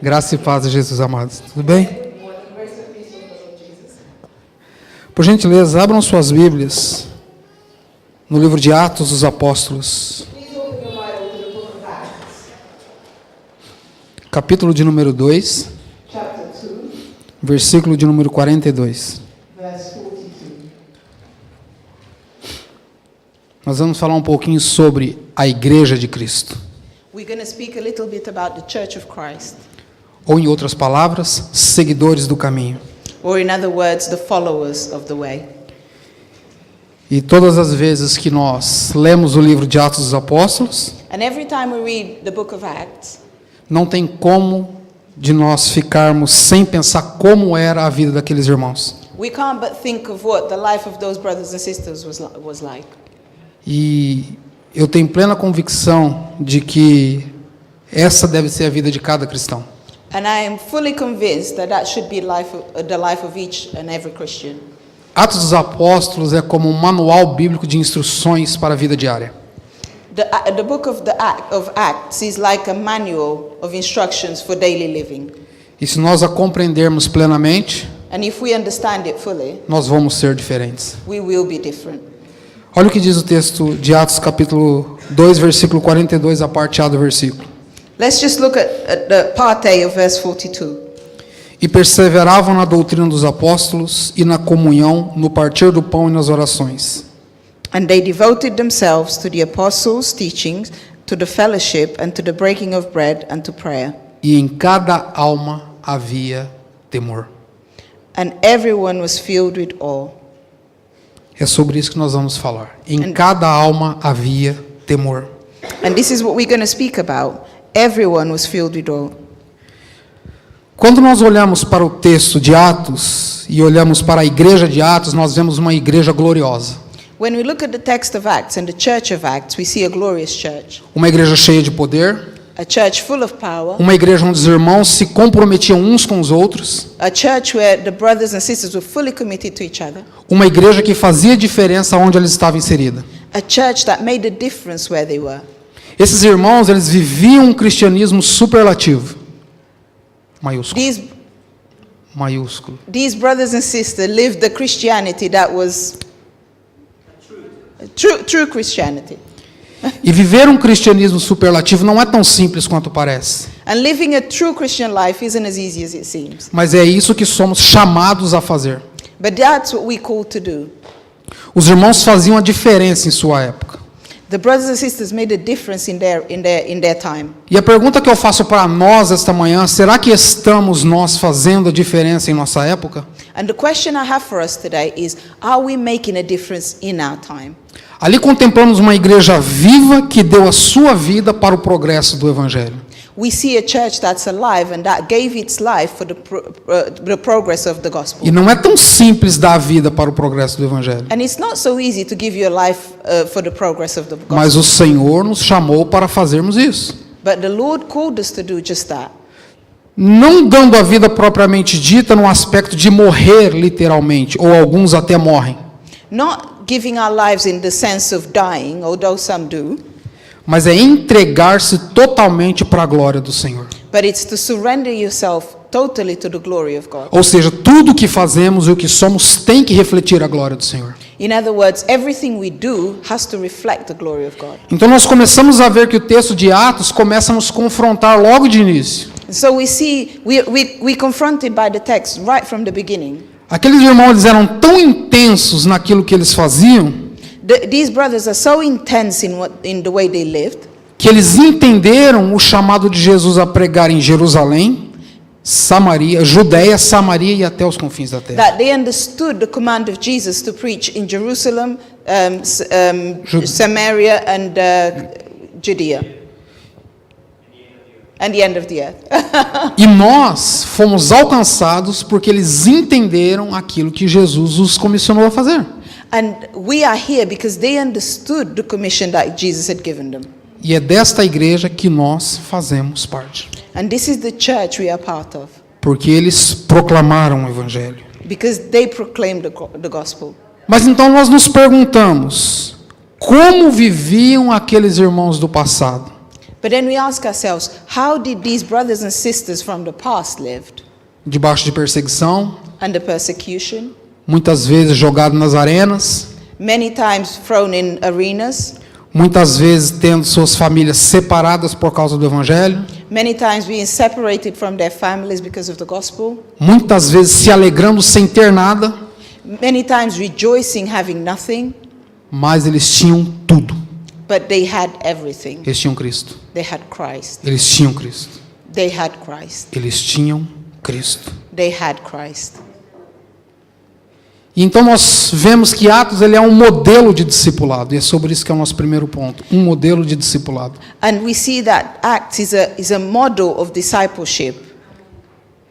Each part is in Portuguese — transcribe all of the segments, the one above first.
Graça e paz de Jesus, amados. Tudo bem? Por gentileza, abram suas Bíblias no livro de Atos dos Apóstolos. Capítulo de número 2, versículo de número 42. Nós vamos falar um pouquinho sobre a Igreja de Cristo. We're going to speak a little bit about the Church of Christ. Ou, em outras palavras, seguidores do caminho. Or in other words, the followers of the way. E todas as vezes que nós lemos o livro de Atos dos Apóstolos, And every time we read the book of Acts, não tem como de nós ficarmos sem pensar como era a vida daqueles irmãos. we can't but think of what the life of those brothers and sisters was like. E eu tenho plena convicção de que essa deve ser a vida de cada cristão. And I am fully convinced that that should be the life of each and every Christian. Atos dos Apóstolos é como um manual bíblico de instruções para a vida diária. The book of Acts is like a manual of instructions for daily living. E se nós a compreendermos plenamente, And if we understand it fully, nós vamos ser diferentes. we will be different. Olha o que diz o texto de Atos capítulo 2, versículo 42, a parte A do versículo. Let's just look at the part A of verse 42. E perseveravam na doutrina dos apóstolos e na comunhão, no partir do pão e nas orações. And they devoted themselves to the apostles' teachings, to the fellowship, and to the breaking of bread, and to prayer. E em cada alma havia temor. And everyone was filled with awe. É sobre isso que nós vamos falar. Em cada alma havia temor. And this is what we're going to speak about. Everyone was filled with awe. Quando nós olhamos para o texto de Atos e olhamos para a igreja de Atos, nós vemos uma igreja gloriosa. When we look at the text of Acts and the church of Acts, we see a glorious church. Uma igreja cheia de poder, A church full of power. uma igreja onde os irmãos se comprometiam uns com os outros, A church where the brothers and sisters were fully committed to each other. uma igreja que fazia diferença onde ela estava inserida. A church that made a difference where they were. Esses irmãos, eles viviam um cristianismo superlativo. Maiúsculo. Maiúsculo. These brothers and sisters lived the Christianity that was true Christianity. E viver um cristianismo superlativo não é tão simples quanto parece. And living a true Christian life isn't as easy as it seems. Mas é isso que somos chamados a fazer. But that's what we're called to do. Os irmãos faziam a diferença em sua época. The brothers and sisters made a difference in their time. E a pergunta que eu faço para nós esta manhã, será que estamos nós fazendo a diferença em nossa época? And the question I have for us today is, are we making a difference in our time? Ali contemplamos uma igreja viva que deu a sua vida para o progresso do evangelho. We see a church that's alive and that gave its life for the progress of the gospel. E não é tão simples dar a vida para o progresso do evangelho. And it's not so easy to give your life for the progress of the gospel. Mas o Senhor nos chamou para fazermos isso. But the Lord called us to do just that. Não dando a vida propriamente dita no aspecto de morrer literalmente, ou alguns até morrem. Not giving our lives in the sense of dying, although some do. Mas é entregar-se totalmente para a glória do Senhor. But it's to surrender yourself totally to the glory of God. Ou seja, tudo o que fazemos e o que somos tem que refletir a glória do Senhor. In other words, everything we do has to reflect the glory of God. Então nós começamos a ver que o texto de Atos começa a nos confrontar logo de início. So we see, we're confronted by the text right from the beginning. Aqueles irmãos, eles eram tão intensos naquilo que eles faziam, These brothers are so intense in the way they lived, que eles entenderam o chamado de Jesus a pregar em Jerusalém, Samaria, Judeia, Samaria e até os confins da terra. that they understood the command of Jesus to preach in Jerusalem, Samaria, and Judea. And the end of the earth. E nós fomos alcançados porque eles entenderam aquilo que Jesus os comissionou a fazer. And we are here because they understood the commission that Jesus had given them. E é desta igreja que nós fazemos parte. And this is the church we are part of. Porque eles proclamaram o evangelho. Because they proclaimed the gospel. Mas então nós nos perguntamos, como viviam aqueles irmãos do passado? But then we ask ourselves, how did these brothers and sisters from the past lived? Debaixo de perseguição, Under persecution, muitas vezes jogado nas arenas, many times thrown in arenas, muitas vezes tendo suas famílias separadas por causa do evangelho, many times being separated from their families because of the gospel, muitas vezes se alegrando sem ter nada, many times rejoicing having nothing, mas eles tinham tudo. but they had everything. Eles tinham Cristo. They had Christ. Eles tinham Cristo. They had Christ. Eles tinham Cristo. They had Christ. E então nós vemos que Atos ele é um modelo de discipulado. E é sobre isso que é o nosso primeiro ponto. Um modelo de discipulado. And we see that Acts is a model of discipleship.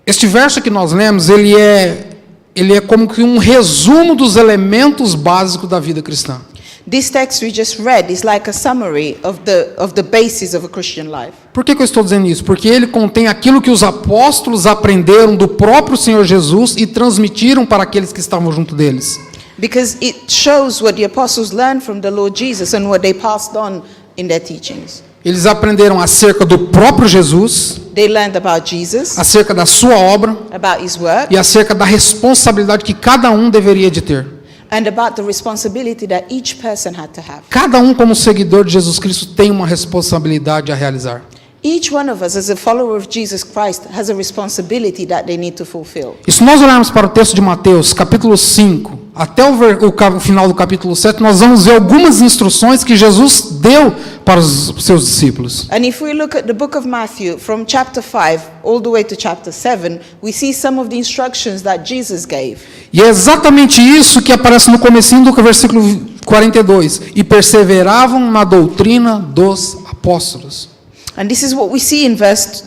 Este verso que nós lemos, ele é como que um resumo dos elementos básicos da vida cristã. This text we just read is like a summary of the basis of a Christian life. Por que eu estou dizendo isso? Porque ele contém aquilo que os apóstolos aprenderam do próprio Senhor Jesus e transmitiram para aqueles que estavam junto deles. Because it shows what the apostles learned from the Lord Jesus and what they passed on in their teachings. Eles aprenderam acerca do próprio Jesus, They learned about Jesus, acerca da sua obra about his work, e acerca da responsabilidade que cada um deveria de ter. and about the responsibility that each person had to have. Cada um como seguidor de Jesus Cristo tem uma responsabilidade a realizar. Each one of us, as a follower of Jesus Christ, has a responsibility that they need to fulfill. E se nós olharmos para o texto de Mateus, capítulo 5, até o final do capítulo 7, nós vamos ver algumas instruções que Jesus deu para os seus discípulos. And if we look at the book of Matthew, from chapter 5 all the way to chapter 7, we see some of the instructions that Jesus gave. E é exatamente isso que aparece no comecinho do versículo 42. E perseveravam na doutrina dos apóstolos. And this is what we see in verse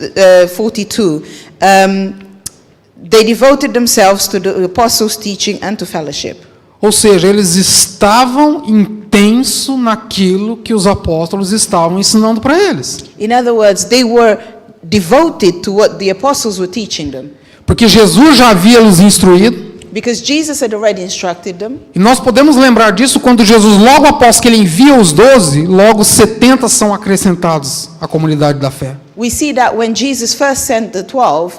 42. They devoted themselves to the apostles' teaching and to fellowship. Ou seja, eles estavam intenso naquilo que os apóstolos estavam ensinando para eles. In other words, they were devoted to what the apostles were teaching them. Porque Jesus já havia os instruído. Because Jesus had already instructed them. E nós podemos lembrar disso quando Jesus, logo após que ele envia os 12, logo 70 são acrescentados à comunidade da fé. We see that when Jesus first sent the 12,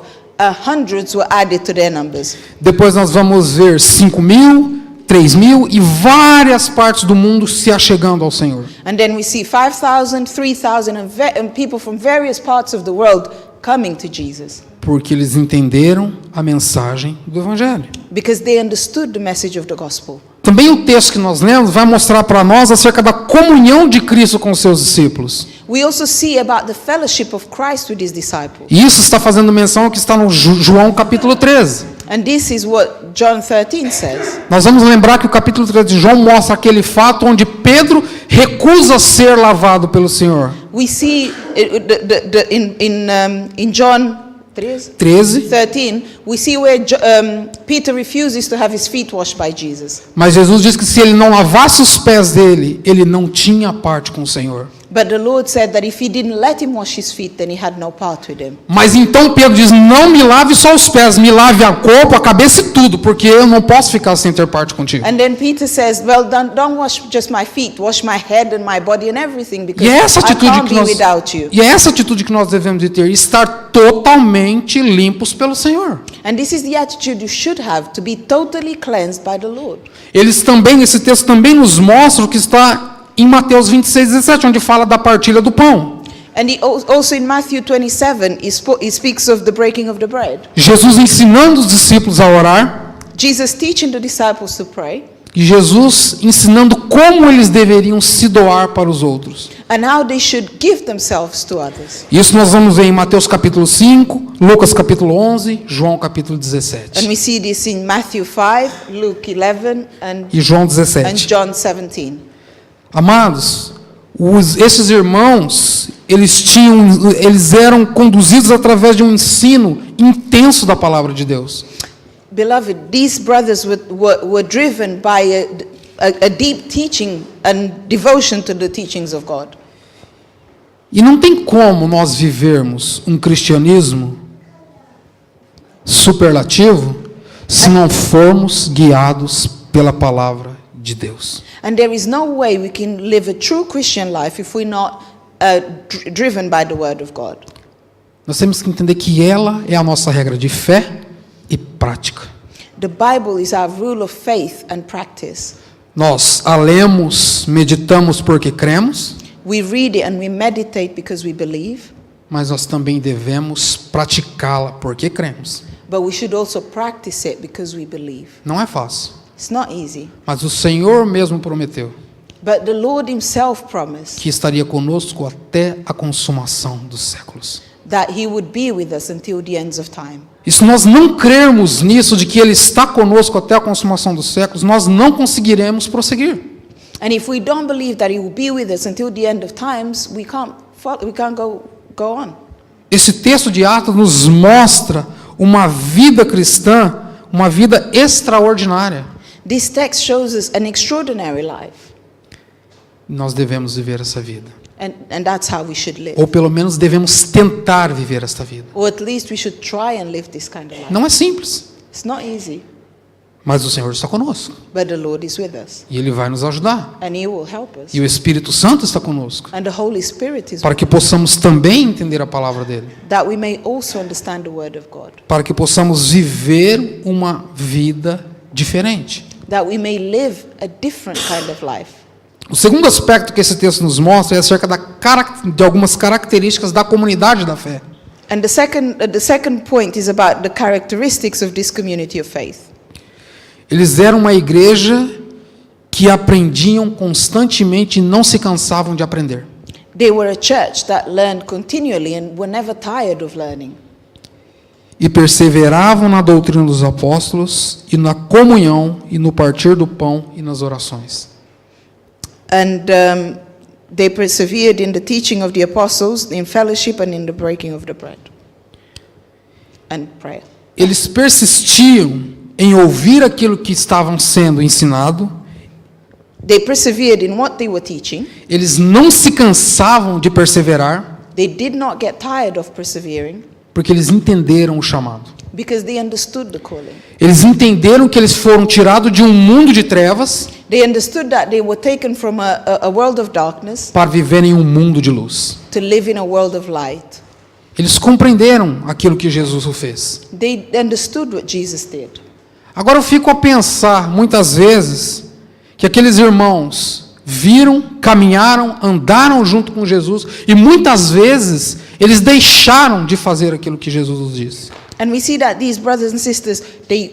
hundreds were added to their numbers. Depois nós vamos ver 5.000, 3.000 e várias partes do mundo se achegando ao Senhor. And then we see 5,000, 3,000 and people from various parts of the world coming to Jesus. Porque eles entenderam a mensagem do Evangelho. Because they understood the message of the gospel. Também o texto que nós lemos vai mostrar para nós acerca da comunhão de Cristo com os seus discípulos. We also see about the fellowship of Christ with his disciples. E isso está fazendo menção ao que está no João capítulo 13. And this is what John 13 says. Nós vamos lembrar que o capítulo 13 de João mostra aquele fato onde Pedro recusa ser lavado pelo Senhor. We see in John 13, we see where Peter refuses to have his feet washed by Jesus. Mas Jesus diz que se ele não lavasse os pés dele, ele não tinha parte com o Senhor. But the Lord said that if he didn't let him wash his feet, then he had no part with him. Mas então Pedro diz: não me lave só os pés, me lave o corpo, a cabeça e tudo, porque eu não posso ficar sem ter parte contigo. And then Peter says, well, don't wash just my feet, wash my head and my body and everything, because E é essa I atitude can't que be nós, without you. e é essa atitude que nós devemos de ter, estar totalmente limpos pelo Senhor. And this is the attitude you should have, to be totally cleansed by the Lord. Esse texto também nos mostra o que está em Mateus 26:17, onde fala da partilha do pão. And also in Matthew 27, he speaks of the breaking of the bread. Jesus ensinando os discípulos a orar, Jesus teaching the disciples to pray, e Jesus ensinando como eles deveriam se doar para os outros. and how they should give themselves to others. Isso nós vamos ver em Mateus capítulo 5, Lucas capítulo 11, João capítulo And 17 we see this in Matthew 5, Luke 11, e João and 17. John 17. Amados, esses irmãos, eles eram conduzidos através de um ensino intenso da palavra de Deus. Beloved, these brothers were driven by a deep teaching and devotion to the teachings of God. E não tem como nós vivermos um cristianismo superlativo se não formos guiados pela palavra de Deus. And there is no way we can live a true Christian life if we're not driven by the Word of God. Nós temos que entender que ela é a nossa regra de fé e prática. The Bible is our rule of faith and practice. Nós a lemos, meditamos porque cremos, We read it and we meditate because we believe, mas nós também devemos praticá-la porque cremos. but we should also practice it because we believe. Não é fácil, It's not easy. mas o Senhor mesmo prometeu But the Lord himself promised que estaria conosco até a consumação dos séculos. that he would be with us until the ends of time. E se nós não crermos nisso, de que Ele está conosco até a consumação dos séculos, nós não conseguiremos prosseguir. And if we don't believe that he will be with us until the end of times, we can't go on. Esse texto de Atos nos mostra uma vida cristã, uma vida extraordinária. This text shows us an extraordinary life, Nós devemos viver essa vida. and that's how we should live. Ou pelo menos devemos tentar viver esta vida. Or at least we should try and live this kind of life. Não é simples, It's not easy, mas o Senhor está conosco. but the Lord is with us, E Ele vai nos ajudar. and he will help us. E o Espírito Santo está conosco. And the Holy Spirit is Para with que possamos também entender a palavra dele. us, that we may also understand the word of God, Para que possamos viver uma vida diferente. that we may live a different kind of life. O segundo aspecto que esse texto nos mostra é acerca de algumas características da comunidade da fé. And the second point is about the characteristics of this community of faith. Eles eram uma igreja que aprendiam constantemente e não se cansavam de aprender. They were a church that learned continually and were never tired of learning. E perseveravam na doutrina dos apóstolos e na comunhão e no partir do pão e nas orações. And they persevered in the teaching of the apostles, in fellowship, and in the breaking of the bread. And prayer. Eles persistiam em ouvir aquilo que estavam sendo ensinado. They persevered in what they were teaching. Eles não se cansavam de perseverar, They did not get tired of persevering porque eles entenderam o chamado. because they understood the calling. Eles entenderam que eles foram tirados de um mundo de trevas They understood that they were taken from a world of darkness para viver em um mundo de luz. to live in a world of light. Eles compreenderam aquilo que Jesus fez. They understood what Jesus did. Agora eu fico a pensar, muitas vezes, que aqueles irmãos viram, caminharam, andaram junto com Jesus e muitas vezes eles deixaram de fazer aquilo que Jesus nos disse. And we see that these brothers and sisters, they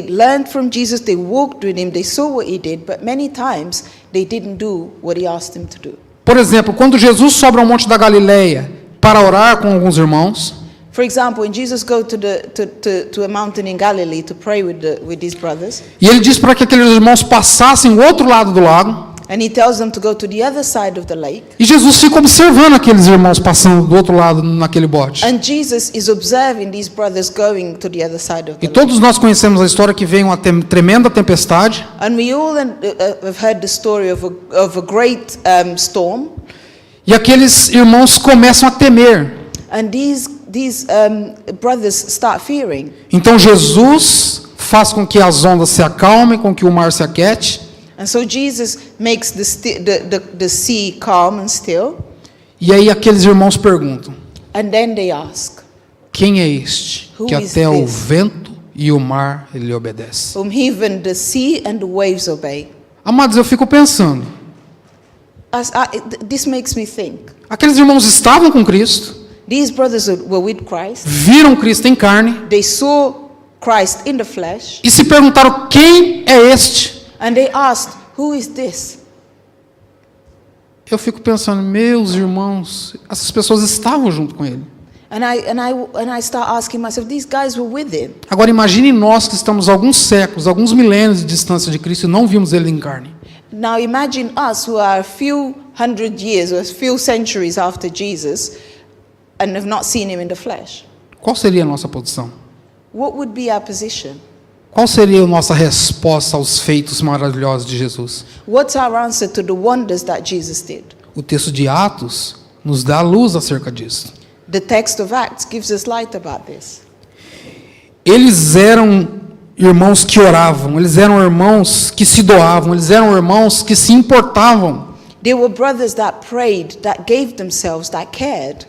learned from Jesus, they walked with him, they saw what he did, but many times they didn't do what he asked them to do. Por exemplo, quando Jesus sobe ao Monte da Galileia para orar com alguns irmãos, For example, when Jesus goes to a mountain in Galilee to pray with his brothers, e ele diz para que aqueles irmãos passassem o outro lado do lago, and he tells them to go to the other side of the lake, e Jesus fica observando aqueles irmãos passando do outro lado naquele bote. and Jesus is observing these brothers going to the other side of the E lake. todos nós conhecemos a história que veio uma tremenda tempestade, And we all have heard the story of a great storm, e aqueles irmãos começam a temer. and these brothers start fearing. Então Jesus faz com que as ondas se acalmem, com que o mar se aquete, And so Jesus makes the sea calm and still, e aí aqueles irmãos perguntam: and then they ask, quem é este Who que is até o this? vento e o mar lhe obedece? whom even the sea and the waves obey. Amados, eu fico pensando, This makes me think. aqueles irmãos estavam com Cristo, These brothers were with Christ. viram Cristo em carne, They saw Christ in the flesh, e se perguntaram: quem é este? and they asked, "Who is this?" Eu fico pensando, meus irmãos, essas pessoas estavam junto com ele. And I start asking myself, these guys were with him. Agora imagine nós que estamos alguns séculos, alguns milênios de distância de Cristo e não vimos ele em carne. Now imagine us who are a few hundred years or a few centuries after Jesus and have not seen him in the flesh. Qual seria a nossa posição? What would be our position? Qual seria a nossa resposta aos feitos maravilhosos de Jesus? What's our answer to the wonders that Jesus did? O texto de Atos nos dá luz acerca disso. The text of Acts gives us light about this. Eles eram irmãos que oravam, eles eram irmãos que se doavam, eles eram irmãos que se importavam. They were brothers that prayed, that gave themselves, that cared.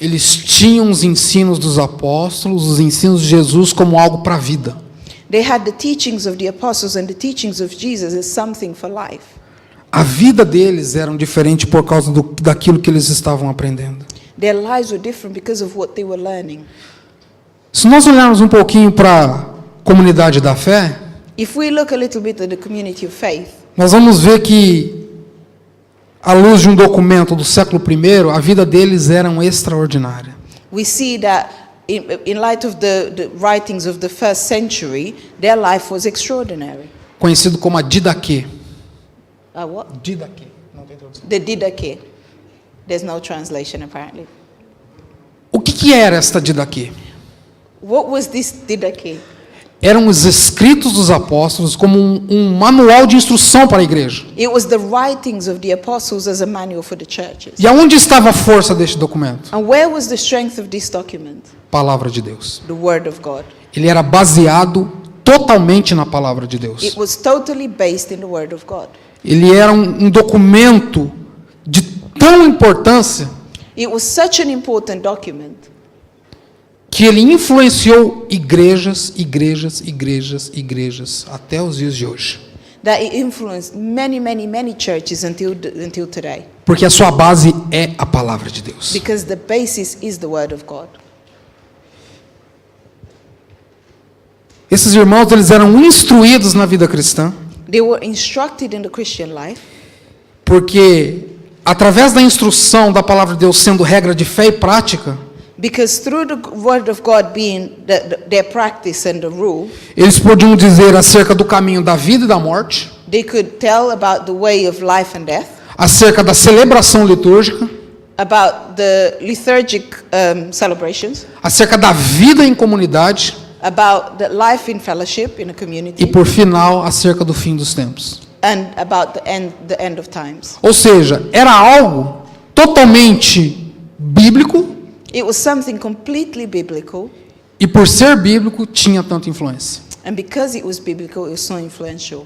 Eles tinham os ensinos dos apóstolos, os ensinos de Jesus como algo para a vida. They had the teachings of the apostles and the teachings of Jesus as something for life. A vida deles era diferente por causa daquilo que eles estavam aprendendo. Their lives were different because of what they were learning. Se nós olharmos um pouquinho para a comunidade da fé, If we look a little bit at the community of faith, nós vamos ver que, à luz de um documento do século I, a vida deles era extraordinária. we see that in light of the writings of the first century, their life was extraordinary. Conhecido como a Didaquê. What? Didaquê. Não tem tradução. The Didache. There's no translation apparently. O que era esta Didaquê? What was this Didache? Eram os escritos dos apóstolos como um manual de instrução para a igreja. It was the writings of the apostles as a manual for the churches. E aonde estava a força deste documento? And where was the strength of this document? Palavra de Deus. The Word of God. Ele era baseado totalmente na palavra de Deus. It was totally based in the Word of God. Ele era um documento de tão importância It was such an important document que ele influenciou igrejas até os dias de hoje. that it influenced many churches until today. Porque a sua base é a palavra de Deus. Because the basis is the Word of God. Esses irmãos, eles eram instruídos na vida cristã, They were instructed in the Christian life porque através da instrução da palavra de Deus sendo regra de fé e prática, because through the Word of God being their practice and the rule, eles podiam dizer acerca do caminho da vida e da morte, they could tell about the way of life and death, acerca da celebração litúrgica, about the liturgic celebrations, acerca da vida em comunidade about the life in fellowship in a e, community, por final, acerca do fim dos tempos. and about the end of times. Ou seja, era algo totalmente bíblico It was something completely biblical, e, por ser bíblico, tinha tanta influência. and because it was biblical, it was so influential.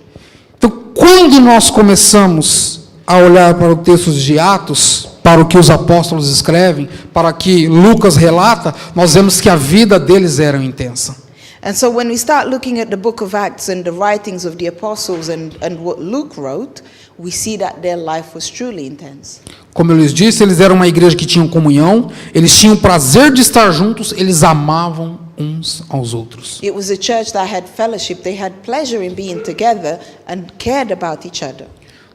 Então, quando nós começamos a olhar para o texto de Atos, para o que os apóstolos escrevem, para o que Lucas relata, nós vemos que a vida deles era intensa. And so when we start looking at the book of Acts and the writings of the apostles and what Luke wrote, we see that their life was truly intense. Como eu lhes disse, eles eram uma igreja que tinham comunhão, eles tinham prazer de estar juntos, eles amavam uns aos outros. It was a church that had fellowship, they had pleasure in being together and cared about each other.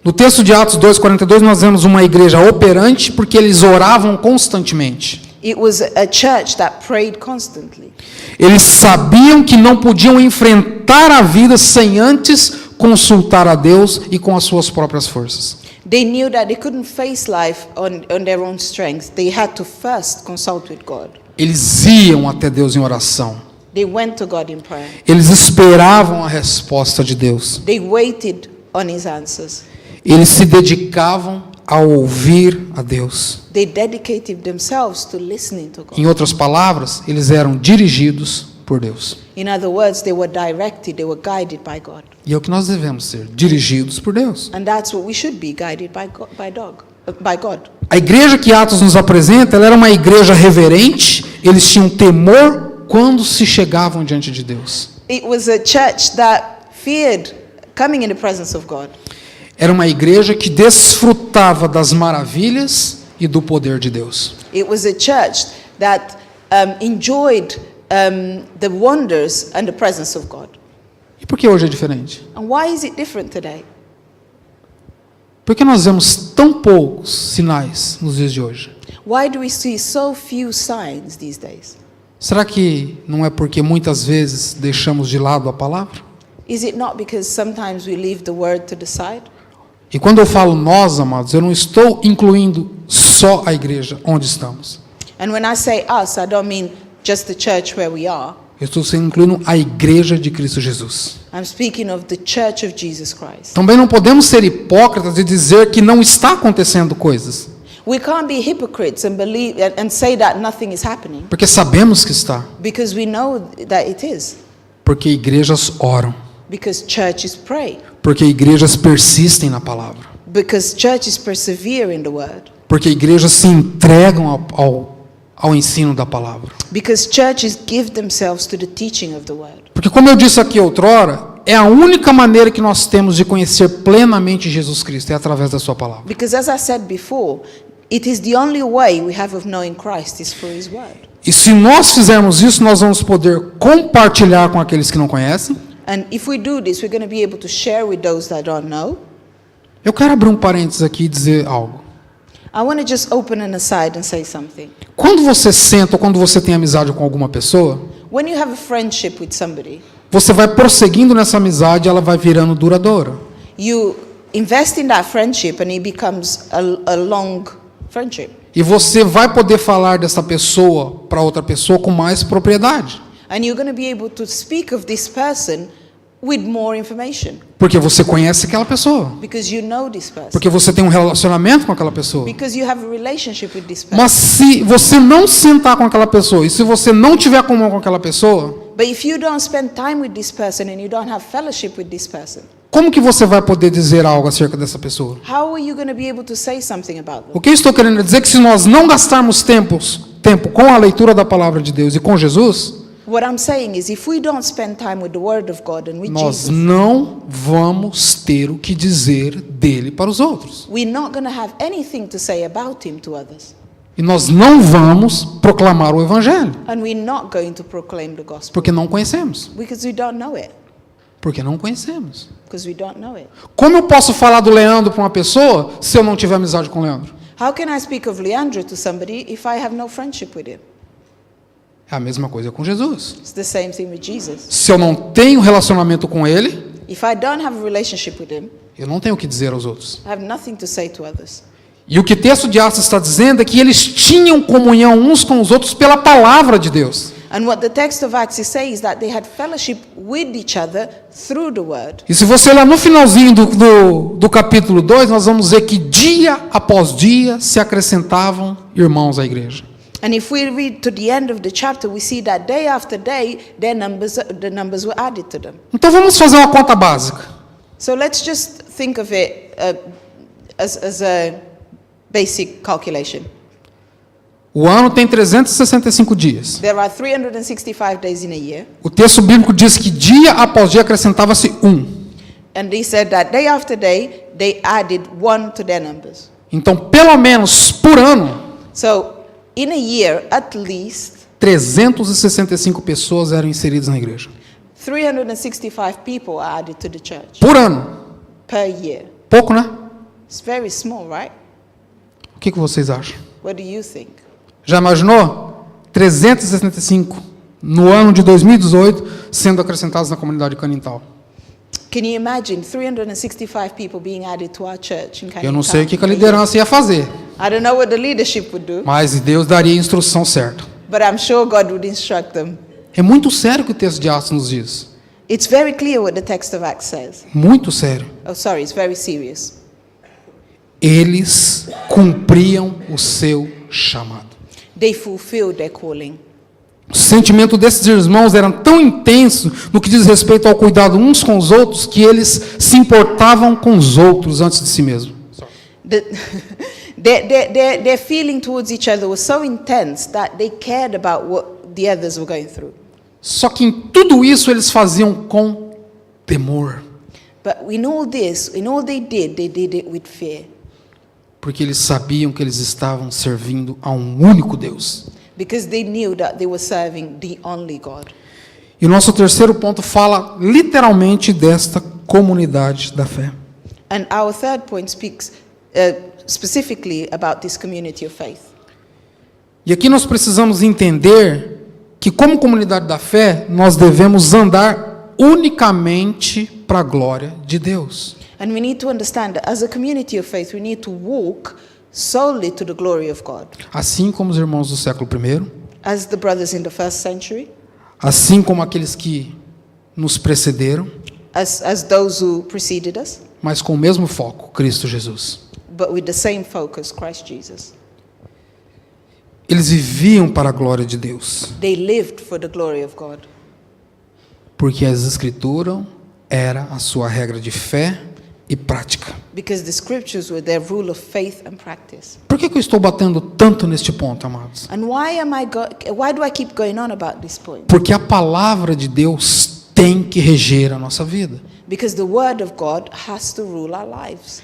No texto de Atos 2:42, nós vemos uma igreja operante porque eles oravam constantemente. It was a church that prayed constantly. Eles sabiam que não podiam enfrentar a vida sem antes consultar a Deus e com as suas próprias forças. They knew that they couldn't face life on their own strength. They had to first consult with God. Eles iam até Deus em oração. They went to God in prayer. Eles esperavam a resposta de Deus. They waited on His answers. Eles se dedicavam a ouvir a Deus. They dedicated themselves to listening to God. Em outras palavras, eles eram dirigidos por Deus. In other words, they were directed, they were guided by God. E é o que nós devemos ser, dirigidos por Deus. And that's what we should be, guided by God. A igreja que Atos nos apresenta, ela era uma igreja reverente, eles tinham temor quando se chegavam diante de Deus. It was a church that feared coming in the presence of God. Era uma igreja que desfrutava das maravilhas e do poder de Deus. It was a church that enjoyed the wonders and the presence of God. E por que hoje é diferente? And why is it different today? Por que nós vemos tão poucos sinais nos dias de hoje? Why do we see so few signs these days? Será que não é porque muitas vezes deixamos de lado a palavra? Is it not because sometimes we leave the word to the side? E quando eu falo nós, amados, eu não estou incluindo só a igreja onde estamos. And when I say us, I don't mean just the church where we are. Eu estou incluindo a igreja de Cristo Jesus. I'm speaking of the church of Jesus Christ. Também não podemos ser hipócritas e dizer que não está acontecendo coisas. We can't be hypocrites and believe and say that nothing is happening, Porque sabemos que está. because we know that it is. Porque igrejas oram. Because churches pray. Porque igrejas persistem na palavra. Because churches persevere in the word. Porque igrejas se entregam ao ensino da palavra. Because churches give themselves to the teaching of the word. Porque como eu disse aqui outrora, é a única maneira que nós temos de conhecer plenamente Jesus Cristo, é através da sua palavra. Because as I said before, it is the only way we have of knowing Christ is through his word. E se nós fizermos isso, nós vamos poder compartilhar com aqueles que não conhecem. And if we do this, we're going to be able to share with those that don't know. Eu quero abrir um parênteses aqui e dizer algo. I want to just open an aside and say something. Quando você senta ou quando você tem amizade com alguma pessoa, When you have a friendship with somebody, você vai prosseguindo nessa amizade e ela vai virando duradoura. you invest in that friendship and it becomes a long friendship. E você vai poder falar dessa pessoa para outra pessoa com mais propriedade. And you're going to be able to speak of this person with more information. Porque você conhece aquela pessoa. Because you know this person. Porque você tem um relacionamento com aquela pessoa. Because you have a relationship with this person. Mas se você não sentar com aquela pessoa e se você não tiver comum com aquela pessoa, But if you don't spend time with this person and you don't have fellowship with this person, como que você vai poder dizer algo acerca dessa pessoa? how are you going to be able to say something about them? O que eu estou querendo dizer é que se nós não gastarmos tempo com a leitura da palavra de Deus e com Jesus, What I'm saying is, if we don't spend time with the Word of God and with nós Jesus, não vamos ter o que dizer dele para os outros. we're not going to have anything to say about Him to others. E nós não vamos proclamar o evangelho, And we're not going to proclaim the gospel porque não conhecemos. because we don't know it. Porque não conhecemos. Because we don't know it. Como eu posso falar do Leandro para uma pessoa se eu não tiver amizade com o Leandro? How can I speak of Leandro to somebody if I have no friendship with him? É a mesma coisa com Jesus. It's the same thing with Jesus. Se eu não tenho relacionamento com ele, If I don't have a relationship with him, eu não tenho o que dizer aos outros. I have nothing to say to others. E o que o texto de Atos está dizendo é que eles tinham comunhão uns com os outros pela palavra de Deus. And what the text of Acts is saying is that they had fellowship with each other through the word. E se você olhar no finalzinho do capítulo 2, nós vamos ver que dia após dia se acrescentavam irmãos à igreja. And if we read to the end of the chapter, we see that day after day, the numbers were added to them. Então vamos fazer uma conta básica. So let's just think of it as a basic calculation. O ano tem 365 dias. There are 365 days in a year. O texto bíblico diz que dia após dia acrescentava-se um. And they said that day after day, they added one to their numbers. Então, pelo menos por ano, So in a year, at least 365 pessoas eram inseridas na igreja. 365 people are added to the church Por ano. per year. Pouco, né? It's very small, right? O que vocês acham? What do you think? Já imaginou? 365 no ano de 2018 sendo acrescentados na comunidade Canintal. Can you imagine 365 people being added to our church in Eu não sei o que a Canning Town? liderança ia fazer, I don't know what the leadership would do, mas Deus daria a instrução certa. but I'm sure God would instruct them. É muito sério o que o texto de Atos nos diz. It's very clear what the text of Acts says. Muito sério. Oh, sorry, it's very serious. Eles cumpriam o seu chamado. They fulfilled their calling. O sentimento desses irmãos era tão intenso no que diz respeito ao cuidado uns com os outros que eles se importavam com os outros antes de si mesmos. The, their feeling towards each other was so intense that they cared about what the others were going through. Só que em tudo isso eles faziam com temor, But in all this, in all they did it with fear. porque eles sabiam que eles estavam servindo a um único Deus. Because they knew that they were serving the only God. E o nosso terceiro ponto fala literalmente desta comunidade da fé. And our third point speaks specifically about this community of faith. E aqui nós precisamos entender que, como comunidade da fé, nós devemos andar unicamente para a glória de Deus. And we need to understand that as a community of faith, we need to walk solely to the glory of God. Assim como os irmãos do século I, As the brothers in the first century, assim como aqueles que nos precederam, as those who preceded us, mas com o mesmo foco, Cristo Jesus. but with the same focus, Christ Jesus. Eles viviam para a glória de Deus, They lived for the glory of God. porque as Escrituras era a sua regra de fé, e prática. Because the scriptures were their rule of faith and practice. Por que eu estou batendo tanto neste ponto, amados? And why do I keep going on about this point? Porque a palavra de Deus tem que reger a nossa vida. Because the word of God has to rule our lives.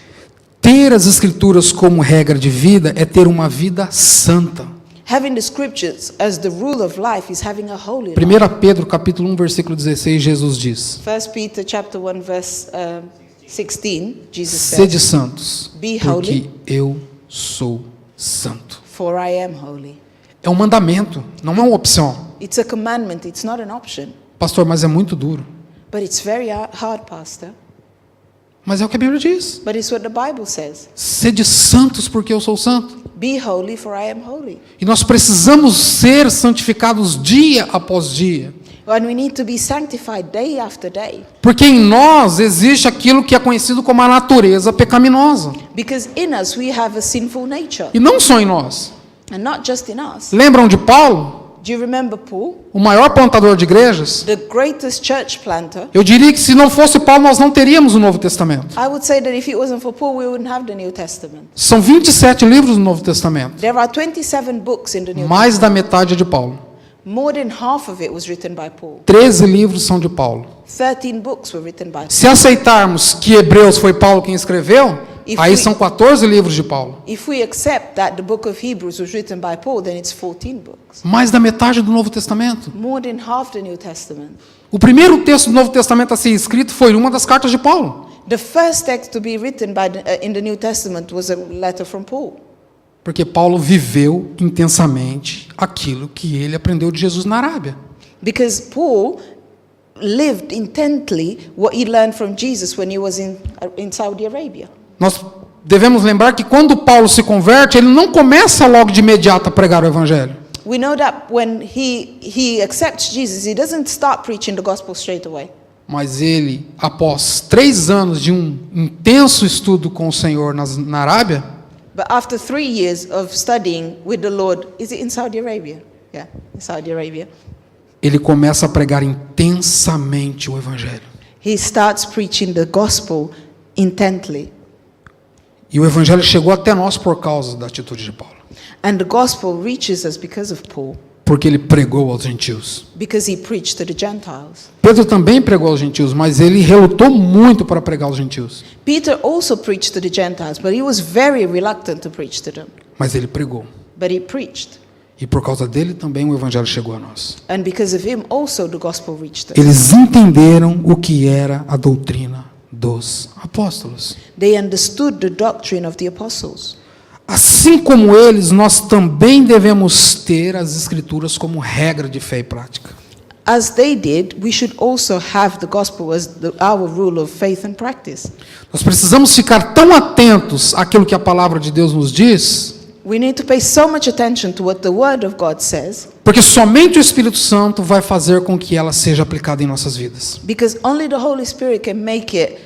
Ter as escrituras como regra de vida é ter uma vida santa. Having the scriptures as the rule of life is having a holy life. 1 Pedro capítulo 1, versículo 16, Jesus diz: 1 Peter chapter 1 verse 16, Jesus Sede says, santos, Be porque holy. eu sou santo. For I am holy. É um mandamento, não é uma opção. It's a commandment, it's not an option. Pastor, mas é muito duro. But it's very hard, Pastor. Mas é o que a Bíblia diz. But it's what the Bible says. Sede santos, porque eu sou santo. Be holy, for I am holy. E nós precisamos ser santificados dia após dia. And we need to be sanctified day after day. Porque em nós existe aquilo que é conhecido como a natureza pecaminosa. Because in us we have a sinful nature. E não só em nós. And not just in us. Lembram de Paulo? Do you remember Paul? O maior plantador de igrejas? The greatest church planter. Eu diria que se não fosse Paulo, nós não teríamos o Novo Testamento. I would say that if it wasn't for Paul, we wouldn't have the New Testament. São 27 livros no Novo Testamento. There are 27 books in the New Mais da Testament. metade é de Paulo. More than half of it was written by Paul. 13 livros são de Paulo. 13 books were written by Paul. Se aceitarmos que Hebreus foi Paulo quem escreveu, If aí we- são 14 livros de Paulo. If we accept that the book of Hebrews was written by Paul, then it's 14 books. Mais da metade do Novo Testamento. More than half the New Testament. O primeiro texto do Novo Testamento a ser escrito foi uma das cartas de Paulo. The first text to be written in the New Testament was a letter from Paul. Porque Paulo viveu intensamente aquilo que ele aprendeu de Jesus na Arábia. Because Paul lived intently what he learned from Jesus when he was in Saudi Arabia. Nós devemos lembrar que quando Paulo se converte, ele não começa logo de imediato a pregar o evangelho. We know that when he accepts Jesus, he doesn't start preaching the gospel straight away. Mas ele, após 3 anos de um intenso estudo com o Senhor na Arábia, But after 3 years of studying with the Lord, is it in Saudi Arabia? Yeah, in Saudi Arabia. ele começa a pregar intensamente o evangelho. He starts preaching the gospel intently. E o evangelho chegou até nós por causa da atitude de Paulo. And the gospel reaches us because of Paul, Porque ele pregou aos gentios. because he preached to the Gentiles. Pedro também pregou aos gentios, mas ele relutou muito para pregar aos gentios. Peter also preached to the Gentiles, but he was very reluctant to preach to them. Mas ele pregou. But he preached. E por causa dele também o evangelho chegou a nós. And because of him also the gospel reached us. Eles entenderam o que era a doutrina dos apóstolos. They understood the doctrine of the apostles. Assim como eles, nós também devemos ter as escrituras como regra de fé e prática. As they did, we should also have the gospel as our rule of faith and practice. Nós precisamos ficar tão atentos àquilo que a palavra de Deus nos diz, We need to pay so much attention to what the word of God says, porque somente o Espírito Santo vai fazer com que ela seja aplicada em nossas vidas. because only the Holy Spirit can make it,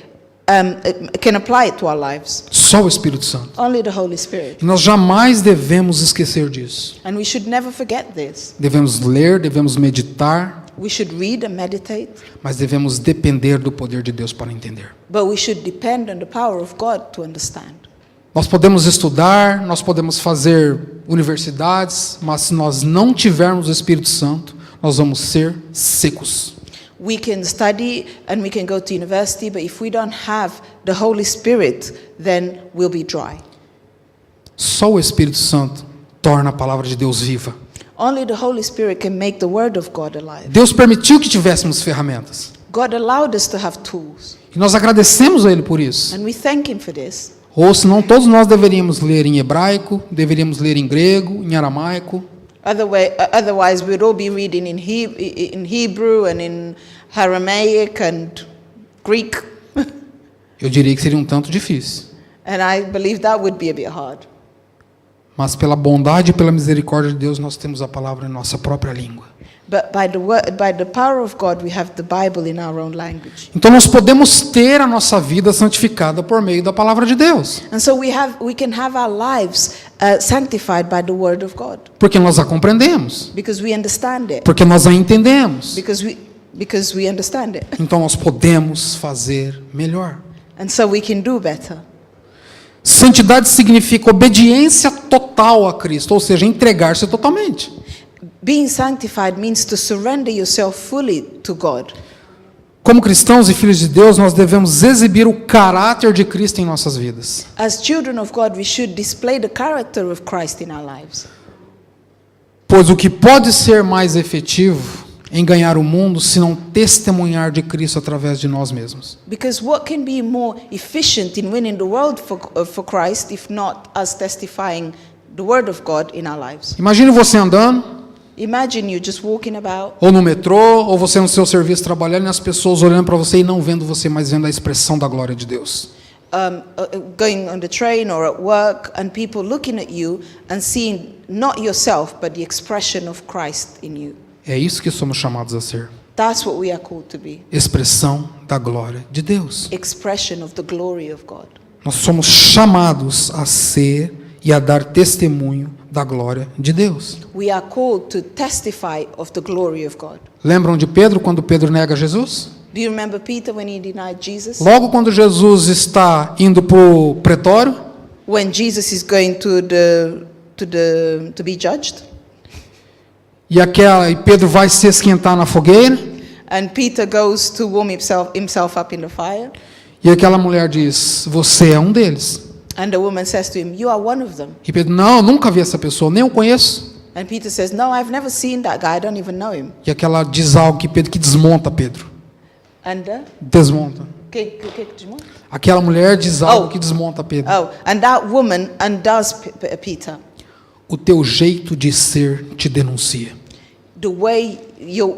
can apply it to our lives. Só o Espírito Santo. Only the Holy Spirit. E nós jamais devemos esquecer disso. And we should never forget this. Devemos ler, devemos meditar, We should read and meditate, mas devemos depender do poder de Deus para entender. but we should depend on the power of God to understand. Nós podemos estudar, nós podemos fazer universidades, mas se nós não tivermos o Espírito Santo, nós vamos ser secos. We can study and we can go to university, but if we don't have the Holy Spirit, then we'll be dry. Só o Espírito Santo torna a palavra de Deus viva. Only the Holy Spirit can make the Word of God alive. Deus permitiu que tivéssemos ferramentas. God allowed us to have tools, E nós agradecemos a Ele por isso. and we thank Him for this. Ou senão todos nós deveríamos ler em hebraico, deveríamos ler em grego, em aramaico. Otherwise, we'd all be reading in Hebrew and in Aramaic and Greek, Eu diria que seria um tanto difícil. and I believe that would be a bit hard. Mas pela bondade e pela misericórdia de Deus, nós temos a palavra em nossa própria língua. But by the power of God, we have the Bible in our own language. Então nós podemos ter a nossa vida santificada por meio da palavra de Deus, And so we can have our lives sanctified by the Word of God, porque nós a compreendemos, because we understand it, porque nós a entendemos. because we understand it. Então nós podemos fazer melhor. And so we can do better. Santidade significa obediência total a Cristo, ou seja, entregar-se totalmente. Being sanctified means to surrender yourself fully to God. Como cristãos e filhos de Deus, nós devemos exibir o caráter de Cristo em nossas vidas. As children of God, we should display the character of Christ in our lives. Pois o que pode ser mais efetivo em ganhar o mundo se não testemunhar de Cristo através de nós mesmos? Because what can be more efficient in winning the world for Christ if not us testifying the word of God in our lives? Imagine você andando, Imagine you just walking about, ou no metrô, ou você no seu serviço trabalhando, e as pessoas olhando para você e não vendo você, mas vendo a expressão da glória de Deus. going on the train or at work, and people looking at you and seeing not yourself but the expression of Christ in you. É isso que somos chamados a ser. That's what we are called to be. Expressão da glória de Deus. Expression of the glory of God. Nós somos chamados a ser e a dar testemunho da glória de Deus. We are called to testify of the glory of God. Lembram de Pedro quando Pedro nega Jesus? Do you remember Peter when he denied Jesus? Logo quando Jesus está indo para o pretório, When Jesus is going to be judged, e Pedro vai se esquentar na fogueira, and Peter goes to warm himself up in the fire, e aquela mulher diz: você é um deles. and the woman says to him, "You are one of them." E Pedro: não, nunca vi essa pessoa, nem o conheço. And Peter says, "No, I've never seen that guy. I don't even know him." E aquela diz algo que desmonta Pedro. And Desmonta. oh, Aquela mulher diz algo que desmonta Pedro. and that woman undoes Peter. O teu jeito de ser te denuncia. The way you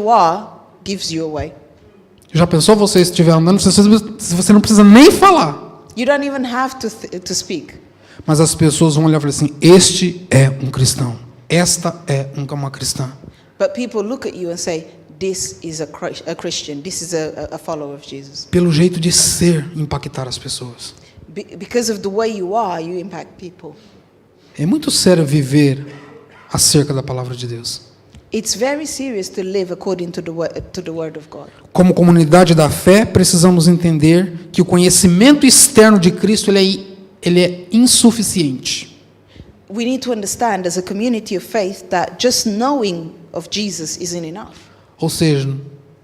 are gives you away. Já pensou você estiver andando, você não precisa nem falar, You don't even have to speak. mas as pessoas vão olhar e falar assim: este é um cristão, esta é uma cristã. But people look at you and say, "This is a Christian. This is a follower of Jesus." Pelo jeito de ser, impactar as pessoas. Because of the way you are, you impact people. É muito sério viver acerca da palavra de Deus. It's very serious to live according to the word of God. Como comunidade da fé, precisamos entender que o conhecimento externo de Cristo ele é insuficiente. We need to understand as a community of faith that just knowing of Jesus isn't enough. Ou seja,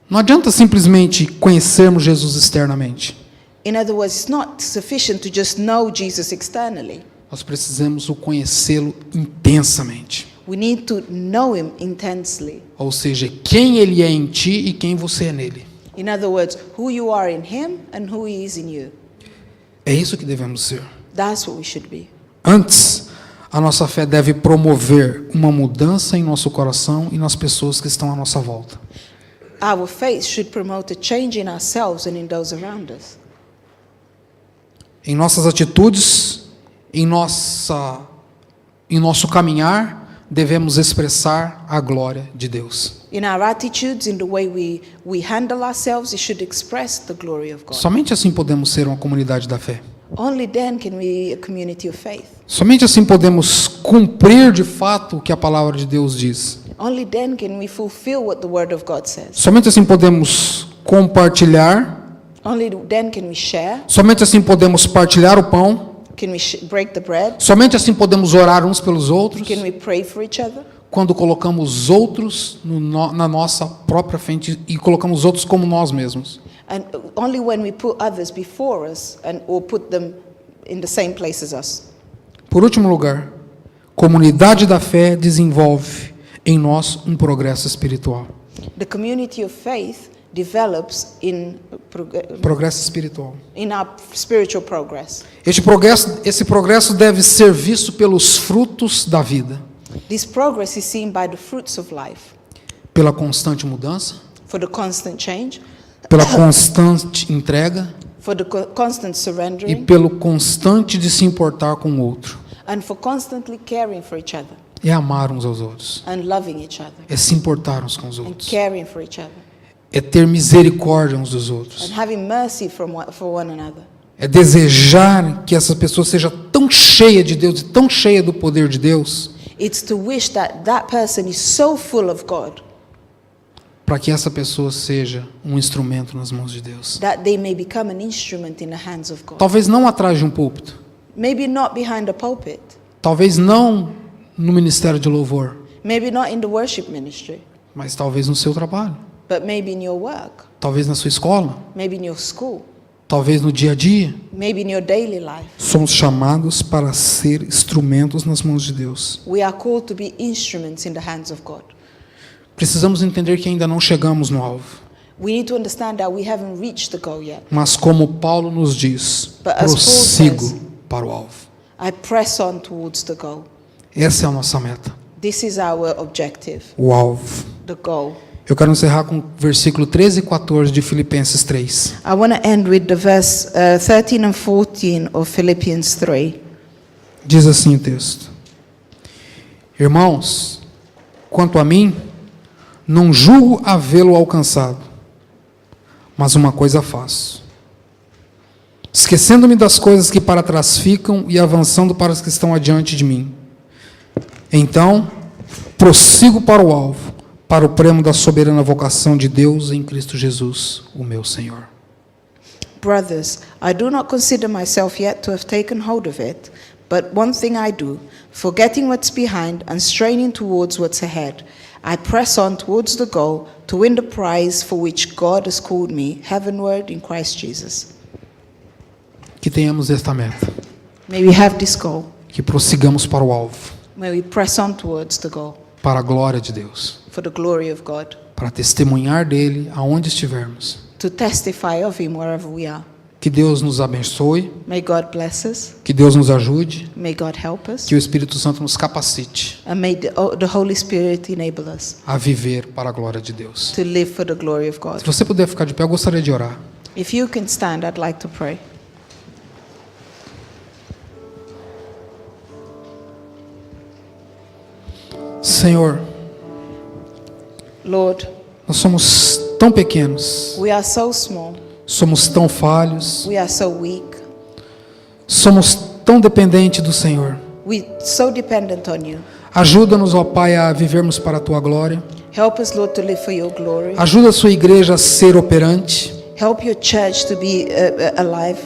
não adianta simplesmente conhecermos Jesus externamente. In other words, it's not sufficient to just know Jesus externally. Nós precisamos o conhecê-lo intensamente. We need to know him intensely. Ou seja, quem ele é em ti e quem você é nele. In other words, who you are in him and who he is in you. É isso que devemos ser. That's what we should be. Antes, a nossa fé deve promover uma mudança em nosso coração e nas pessoas que estão à nossa volta. Our faith should promote a change in ourselves and in those around us. Em nossas atitudes, em nosso caminhar, devemos expressar a glória de Deus. In our attitudes, in the way we handle ourselves, it should express the glory of God. Somente assim podemos ser uma comunidade da fé. Only then can we be a community of faith. Somente assim podemos cumprir de fato o que a palavra de Deus diz. Only then can we fulfill what the word of God says. Somente assim podemos compartilhar. Only then can we share. Somente assim podemos partilhar o pão. Can we break the bread? Somente assim podemos orar uns pelos outros. Can we pray for each other? Quando colocamos outros na nossa própria frente e colocamos outros como nós mesmos. And only when we put others before us or put them in the same place as us. Por último lugar, comunidade da fé desenvolve em nós um progresso espiritual. The community of faith develops in Progresso espiritual. in our spiritual progress. Esse progresso deve ser visto pelos frutos da vida. This progress is seen by the fruits of life, Pela constante mudança, for the constant change, pela constante entrega for the constant e surrendering, pelo constante de se importar com o outro. and for constantly caring for each other É amar uns aos outros. and loving each other É se importar uns com os and outros. caring for each other É ter misericórdia uns dos outros. and having mercy for one another. É desejar que essa pessoa seja tão cheia de Deus e tão cheia do poder de Deus It's to wish that person is so full of God para que essa pessoa seja um instrumento nas mãos de Deus. that they may become an instrument in the hands of God. Talvez não atrás de um púlpito, Maybe not behind a pulpit, talvez não no ministério de louvor, maybe not in the worship ministry, mas talvez no seu trabalho, but maybe in your work, talvez na sua escola, maybe in your school, talvez no dia a dia. maybe in your daily life. Somos chamados para ser instrumentos nas mãos de Deus. We are called to be instruments in the hands of God. Precisamos entender que ainda não chegamos no alvo. We need to understand that we haven't reached the goal yet. Mas como Paulo nos diz, But as Paul prossigo says, para o alvo. I press on towards the goal. Essa é a nossa meta, This is our objective, o alvo. the goal. Eu quero encerrar com o versículo 13 e 14 de Filipenses 3. I want to end with the verse 13 and 14 of Philippians 3. Diz assim o texto: Irmãos, quanto a mim, não julgo havê-lo alcançado, mas uma coisa faço. Esquecendo-me das coisas que para trás ficam e avançando para as que estão adiante de mim. Então, prossigo para o alvo, para o prêmio da soberana vocação de Deus em Cristo Jesus, o meu Senhor. Brothers, I do not consider myself yet to have taken hold of it, but one thing I do, forgetting what's behind and straining towards what's ahead, I press on towards the goal to win the prize for which God has called me heavenward in Christ Jesus. Que tenhamos esta meta, May we have this goal. que prossigamos para o alvo, May we press on towards the goal para a glória de Deus, for the glory of God, para testemunhar dele aonde estivermos. to testify of Him wherever we are. Que Deus nos abençoe, May God bless us. que Deus nos ajude, May God help us. que o Espírito Santo nos capacite And may the Holy Spirit enable us a viver para a glória de Deus. to live for the glory of God. Se você puder ficar de pé, eu gostaria de orar. If you can stand, I'd like to pray. Senhor, Lord, nós somos tão pequenos, we are so small. somos tão falhos, We are so weak. somos tão dependentes do Senhor. We're so dependent on you. Ajuda-nos, ó Pai, a vivermos para a Tua glória. Help us, Lord, to live for your glory. Ajuda a Sua igreja a ser operante. Help your church to be alive.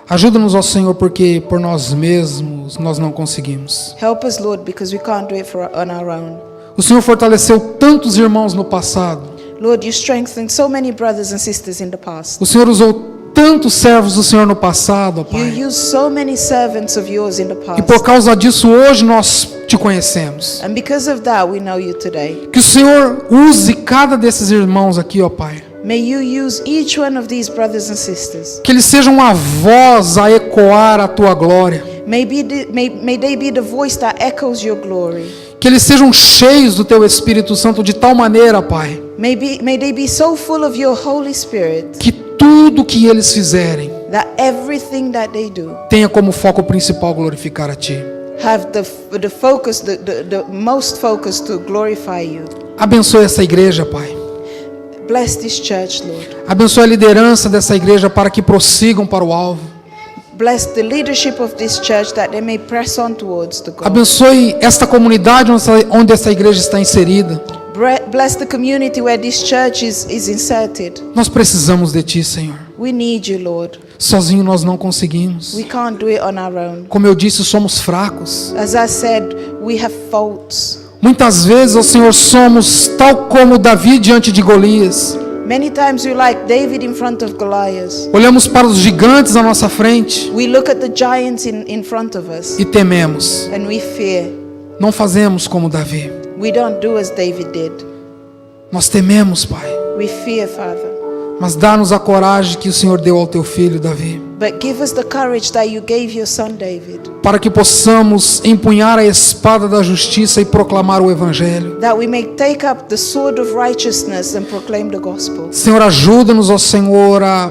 Ajuda-nos, ó Senhor, porque por nós mesmos nós não conseguimos. Help us, Lord, because we can't do it on our own. O Senhor fortaleceu tantos irmãos no passado. Lord, you strengthened so many brothers and sisters in the past. O Senhor usou tantos servos do Senhor no passado, ó Pai. You used so many servants of yours in the E por past. causa disso, hoje nós Te conhecemos. And because of that, we know you today. Que o Senhor use cada desses irmãos aqui, ó Pai. May you use each one of these brothers and sisters. Que eles sejam uma voz a ecoar a Tua glória. May they be the voice that echoes your glory. Que eles sejam cheios do Teu Espírito Santo de tal maneira, Pai, May they be so full of your Holy Spirit que tudo que eles fizerem that everything that they do tenha como foco principal glorificar a Ti. have the focus, the most focus to glorify you. Abençoe essa igreja, Pai. Bless this church, Lord. Abençoe a liderança dessa igreja para que prossigam para o alvo. Bless the leadership of this church that they may press on towards the goal. Abençoe esta comunidade onde essa igreja está inserida. Bless the community where this church is inserted. Nós precisamos de Ti, Senhor. We need you, Lord. Sozinho nós não conseguimos. We can't do it on our own. Como eu disse, somos fracos. As I said, we have faults. Muitas vezes, ó Senhor, somos tal como Davi diante de Golias. Many times we're like David in front of Goliath. Olhamos para os gigantes à nossa frente We look at the giants in front of us e tememos. and we fear. Não fazemos como Davi. We don't do as David did. Nós tememos, Pai. We fear, Father. Mas dá-nos a coragem que o Senhor deu ao Teu filho, Davi, But give us the courage that you gave your son David, para que possamos empunhar a espada da justiça e proclamar o Evangelho. that we may take up the sword of righteousness and proclaim the gospel. Senhor, ajuda-nos, ó Senhor, a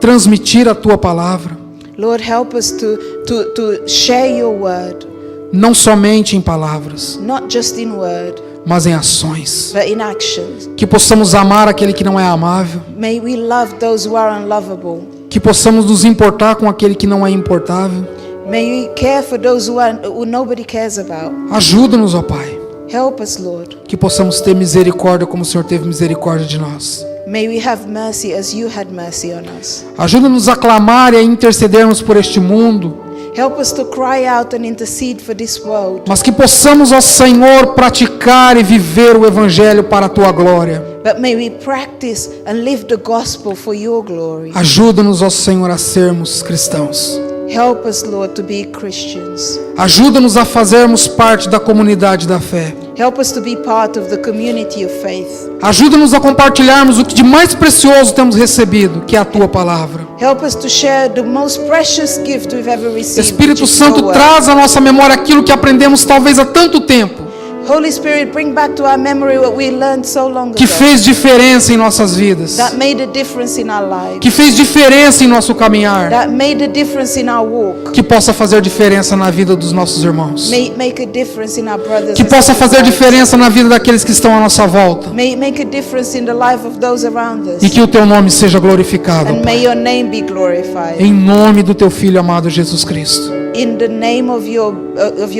transmitir a Tua palavra, Lord, help us to share your word, não somente em palavras, not just in word, mas em ações. but in actions. Que possamos amar aquele que não é amável, May we love those who are unlovable. que possamos nos importar com aquele que não é importável. May we care for those who nobody cares about. Ajuda-nos, ó Pai, Help us, Lord. Que possamos ter misericórdia como o Senhor teve misericórdia de nós. May we have mercy as you had mercy on us. Ajuda-nos a clamar e a intercedermos por este mundo, Help us to cry out and intercede for this world. mas que possamos, ó Senhor, praticar e viver o Evangelho para a Tua glória. But may we practice and live the gospel for your glory. Ajuda-nos, ó Senhor, a sermos cristãos. Help us, Lord, to be Christians. Ajuda-nos a fazermos parte da comunidade da fé. Help us to be part of the community of faith. Ajuda-nos a compartilharmos o que de mais precioso temos recebido, que é a Tua palavra. Help us to share the most precious gift we've ever received. Espírito which is your Santo, word. traz à nossa memória aquilo que aprendemos talvez há tanto tempo, Holy Spirit, bring back to our memory what we learned so long que ago. fez diferença em nossas vidas, That made a difference in our lives. que fez diferença em nosso caminhar, That made a difference in our walk. que possa fazer diferença na vida dos nossos irmãos, May make a difference in our brothers que and possa sisters' fazer lives. diferença na vida daqueles que estão à nossa volta, May make a difference in the life of those around us. e que o Teu nome seja glorificado, And Pai. may your name be glorified. Em nome do Teu Filho amado Jesus Cristo. In the name of your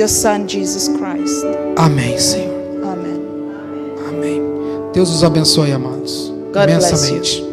Son, Jesus Christ. Amém, Senhor. Amen. Amém. Deus os abençoe, amados. God bless you. Imensamente.